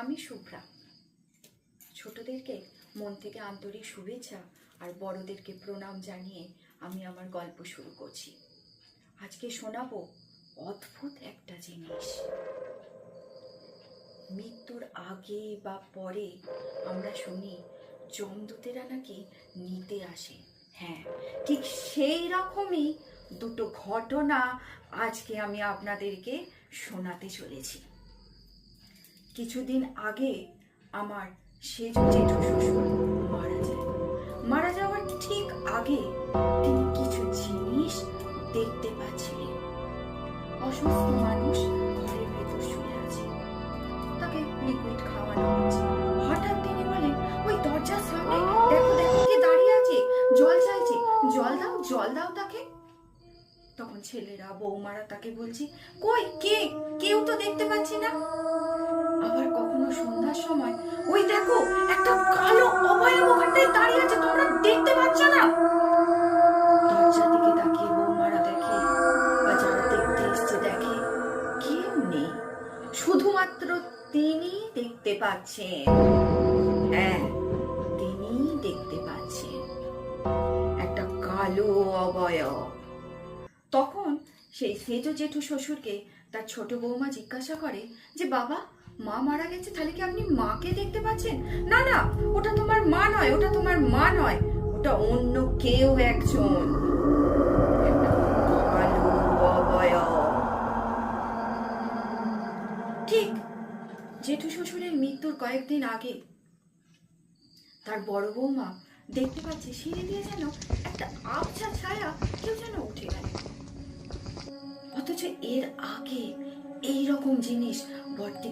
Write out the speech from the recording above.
আমি শুভ্রা। ছোটদেরকে মন থেকে আন্তরিক শুভেচ্ছা আর বড়দেরকে প্রণাম জানিয়ে আমি আমার গল্প শুরু করছি। আজকে শোনাবো অদ্ভুত একটা জিনিস। মৃত্যুর আগে বা পরে আমরা শুনি যমদূতেরা নাকি নিতে আসে। হ্যাঁ, ঠিক সেই রকমই দুটো ঘটনা আজকে আমি আপনাদেরকে শোনাতে চলেছি। কিছুদিন আগে আমার সেজ জেঠু শ্বশুর মারা যাওয়ার ঠিক আগে তিনি কিছু জিনিস দেখতে পাচ্ছিলেন। অসুস্থ মানুষ ঘরের ভেতর শুয়ে আছে, তাকে লিকুইড খাওয়ানো হচ্ছে। হঠাৎ তিনি বলেন, ওই দরজার সামনে দেখো দেখো কে দাঁড়িয়ে আছে, জল চাইছে, জল দাও তাকে। তখন ছেলেরা বৌমারা তাকে বলছে, কই কেউ তো দেখতে পাচ্ছি না। আবার কখনো সন্ধ্যার সময়, ওই দেখো একটা কালো অবয়ব ওখানটায় দাঁড়িয়ে আছে, তোমরা দেখতে পাচ্ছ না। দরজার দিকে তাকিয়ে বৌমারা দেখে বা যারা দেখতে এসছে দেখে কেউ নেই, শুধুমাত্র তিনি দেখতে পাচ্ছেন। হ্যাঁ, তিনি দেখতে পাচ্ছেন একটা কালো অবয়ব। তখন সেই সেজ জেঠু শ্বশুরকে তার ছোট বৌমা জিজ্ঞাসা করে যে, বাবা, মা মারা গেছে, তাহলে কি আপনি মাকে দেখতে পাচ্ছেন? না না, ওটা তোমার মা নয়, ওটা তোমার মা নয়, ওটা অন্য কেউ একজন, একটা কালো অবয়ব। ঠিক জেঠু শ্বশুরের মৃত্যুর কয়েকদিন আগে তার বড় বৌমা দেখতে পাচ্ছে সিঁড়ি দিয়ে যেন একটা আবছা ছায়া কেউ যেন উঠে গেল। অথচ এর আগে এই রকম জিনিস বড়দি